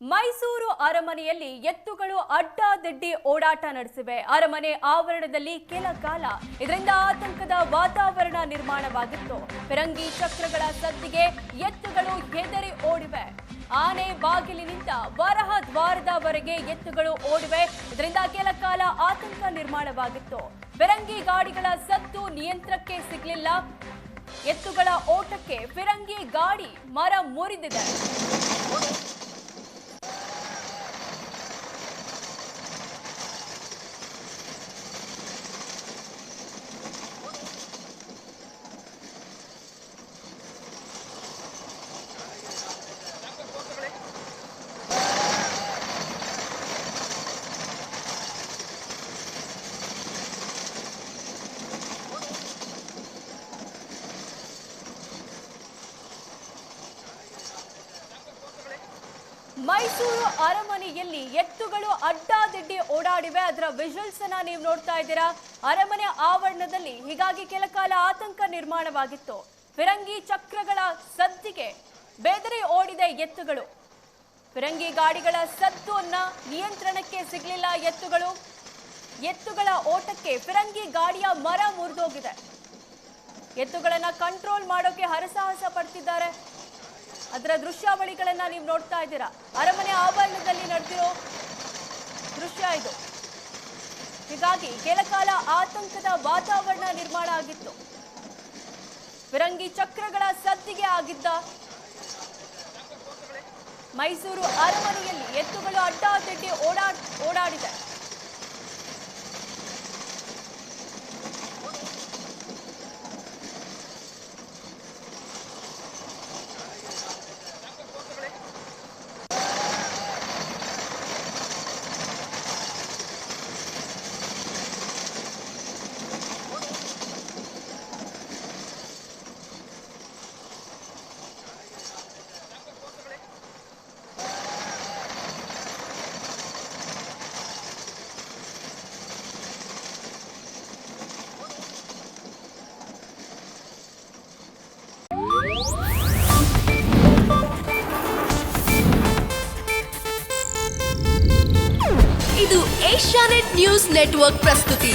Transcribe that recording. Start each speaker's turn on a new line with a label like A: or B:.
A: ಮೈಸೂರು ಅರಮನೆಯಲ್ಲಿ ಎತ್ತುಗಳು ಅಡ್ಡಾದಿಡ್ಡಿ ಓಡಾಟ ನಡೆಸಿವೆ. ಅರಮನೆ ಆವರಣದಲ್ಲಿ ಕೆಲ ಕಾಲ ಇದರಿಂದ ಆತಂಕದ ವಾತಾವರಣ ನಿರ್ಮಾಣವಾಗಿತ್ತು. ಫಿರಂಗಿ ಚಕ್ರಗಳ ಸದ್ದಿಗೆ ಎತ್ತುಗಳು ಹೆದರಿ ಓಡಿವೆ. ಆನೆ ಬಾಗಿಲಿನಿಂದ ವರಹ ದ್ವಾರದವರೆಗೆ ಎತ್ತುಗಳು ಓಡಿವೆ. ಇದರಿಂದ ಕೆಲ ಕಾಲ ಆತಂಕ ನಿರ್ಮಾಣವಾಗಿತ್ತು. ಫಿರಂಗಿ ಗಾಡಿಗಳ ಸದ್ದು ನಿಯಂತ್ರಣಕ್ಕೆ ಸಿಗಲಿಲ್ಲ. ಎತ್ತುಗಳ ಓಟಕ್ಕೆ ಫಿರಂಗಿ ಗಾಡಿ ಮರ ಮುರಿದಿದೆ. ಮೈಸೂರು ಅರಮನೆಯಲ್ಲಿ ಎತ್ತುಗಳು ಅಡ್ಡಾದಿಡ್ಡಿ ಓಡಾಡಿವೆ. ಅದರ ವಿಜುವಲ್ಸ್ ಅನ್ನ ನೀವು ನೋಡ್ತಾ ಇದ್ದೀರಾ. ಅರಮನೆ ಆವರಣದಲ್ಲಿ ಹೀಗಾಗಿ ಕೆಲ ಕಾಲ ಆತಂಕ ನಿರ್ಮಾಣವಾಗಿತ್ತು. ಫಿರಂಗಿ ಚಕ್ರಗಳ ಸದ್ದಿಗೆ ಬೆದರಿ ಓಡಿದೆ ಎತ್ತುಗಳು. ಫಿರಂಗಿ ಗಾಡಿಗಳ ಸದ್ದನ್ನ ನಿಯಂತ್ರಣಕ್ಕೆ ಸಿಗಲಿಲ್ಲ ಎತ್ತುಗಳ ಓಟಕ್ಕೆ ಫಿರಂಗಿ ಗಾಡಿಯ ಮರ ಮುರಿದೋಗಿದೆ. ಎತ್ತುಗಳನ್ನ ಕಂಟ್ರೋಲ್ ಮಾಡೋಕೆ ಹರಸಾಹಸ ಪಡ್ತಿದ್ದಾರೆ. ಅದರ ದೃಶ್ಯಾವಳಿಗಳನ್ನ ನೀವು ನೋಡ್ತಾ ಇದ್ದೀರಾ. ಅರಮನೆ ಆವರಣದಲ್ಲಿ ನಡೆದಿರೋ ದೃಶ್ಯ ಇದು. ಹೀಗಾಗಿ ಕೆಲ ಕಾಲ ಆತಂಕದ ವಾತಾವರಣ ನಿರ್ಮಾಣ ಆಗಿತ್ತು. ಫಿರಂಗಿ ಚಕ್ರಗಳ ಸದ್ದಿಗೆ ಆಗಿದ್ದ ಮೈಸೂರು ಅರಮನೆಯಲ್ಲಿ ಎತ್ತುಗಳು ಅಡ್ಡಾದಿಡ್ಡಿ ಓಡಾಡಿದೆ.
B: ಇದು ಏಷ್ಯಾನೆಟ್ ನ್ಯೂಸ್ ನೆಟ್ವರ್ಕ್ ಪ್ರಸ್ತುತಿ.